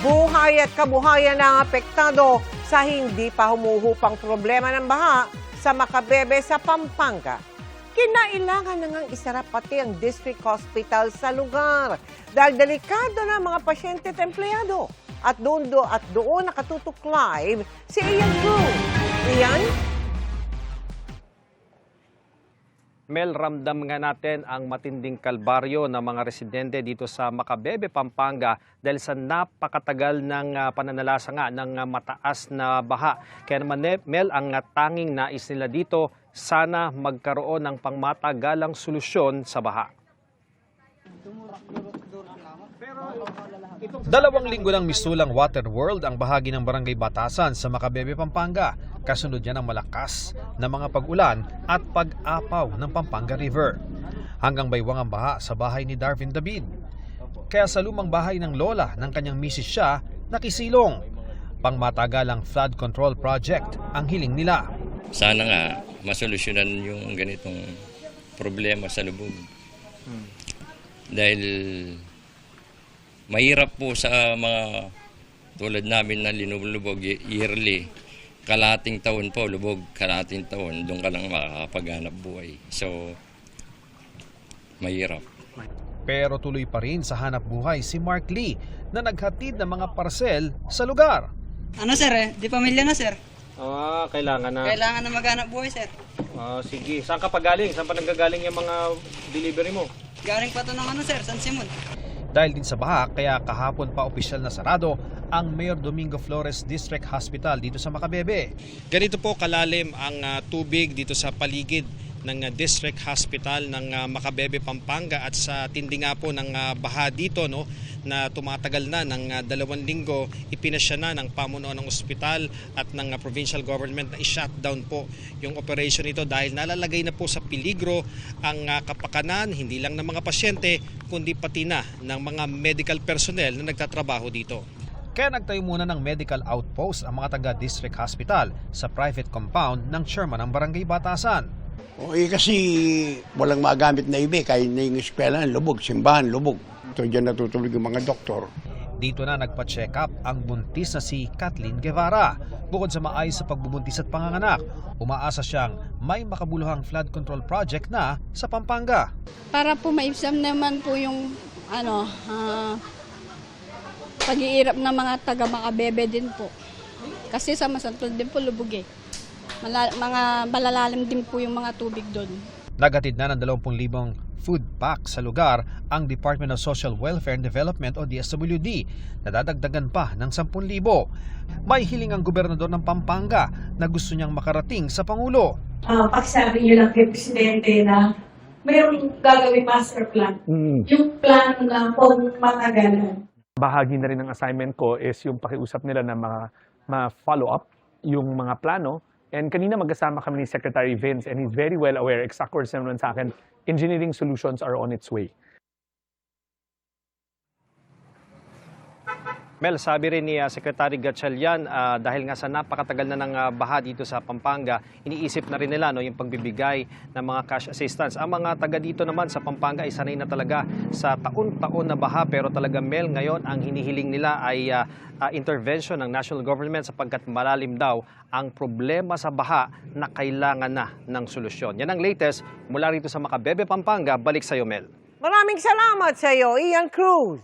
Buhay at kabuhayan na apektado sa hindi pa humuhupang problema ng baha sa Macabebe sa Pampanga. Kinailangan na ngang isara pati ang district hospital sa lugar dahil delikado na mga pasyente at empleyado. At doon nakatutok live si Ian Cruz. Ian? Mel, ramdam nga natin ang matinding kalbaryo ng mga residente dito sa Macabebe, Pampanga dahil sa napakatagal ng pananalasa nga ng mataas na baha. Kaya naman, Mel, ang tanging nais nila dito, sana magkaroon ng pangmatagalang solusyon sa baha. 2 linggo ng misulang water world ang bahagi ng Barangay Batasan sa Macabebe, Pampanga. Kasunod niya ng malakas na mga pag-ulan at pag-apaw ng Pampanga River. Hanggang baywang ang baha sa bahay ni Darvin David. Kaya sa lumang bahay ng lola ng kanyang misis siya, nakisilong. Pangmatagalang flood control project ang hiling nila. Sana nga masolusyonan yung ganitong problema sa lubog. Dahil mahirap po sa mga tulad namin na linulubog yearly. Kalating taon po, lubog, kalating taon, doon ka lang makakapaghanap buhay. So, mahirap. Pero tuloy pa rin sa hanap buhay si Mark Lee na naghatid ng mga parcel sa lugar. Ano sir di pamilya na sir. Kailangan na. Kailangan na maghanap buhay sir. Sige, saan ka pa galing? Saan pa nanggagaling yung mga delivery mo? Galing pa to ng San Simon. Dahil din sa baha, kaya kahapon pa opisyal na sarado ang Mayor Domingo Flores District Hospital dito sa Macabebe. Ganito po kalalim ang tubig dito sa paligid ng District Hospital ng Macabebe, Pampanga at sa tindi nga po ng baha dito na tumatagal na ng 2 linggo, ipinasya na ng pamunuan ng ospital at ng provincial government na i-shutdown po yung operation nito dahil nalalagay na po sa peligro ang kapakanan hindi lang ng mga pasyente kundi pati na ng mga medical personnel na nagtatrabaho dito. Kaya nagtayo muna ng medical outpost ang mga taga-district hospital sa private compound ng chairman ng Barangay Batasan. Kasi walang magamit na iba, kaya na yung eskwelahan, lubog, simbahan, lubog. Ito dyan natutulog yung mga doktor. Dito na nagpa-check up ang buntis na si Kathleen Guevara. Bukod sa maayos sa pagbubuntis at panganganak, umaasa siyang may makabuluhang flood control project na sa Pampanga. Para po maibsan naman po yung pag-iirap ng mga taga-Macabebe din po. Kasi sa Masantol din po lubog eh. Mga malalalim din po yung mga tubig doon. Naghatid na ng 20,000 food pack sa lugar ang Department of Social Welfare and Development o DSWD. Nadadagdagan pa ng 10,000. May hiling ang gobernador ng Pampanga na gusto niyang makarating sa Pangulo. Pagsabi niyo lang kay Presidente na mayroong gagawin master plan. Yung plan na kung matagalan. Bahagi na rin ng assignment ko is yung pakiusap nila na ma-follow up yung mga plano. And kanina magkasama kami ni Secretary Vince and he's very well aware, exact words naman sa akin, engineering solutions are on its way. Mel, sabi rin ni Secretary Gatchalian, dahil nga sa napakatagal na ng baha dito sa Pampanga, iniisip na rin nila yung pagbibigay ng mga cash assistance. Ang mga taga dito naman sa Pampanga ay sanay na talaga sa taon-taon na baha, pero talaga Mel, ngayon ang hinihiling nila ay intervention ng national government sapagkat malalim daw ang problema sa baha na kailangan na ng solusyon. Yan ang latest mula rito sa Macabebe, Pampanga. Balik sa iyo, Mel. Maraming salamat sa iyo, Ian Cruz.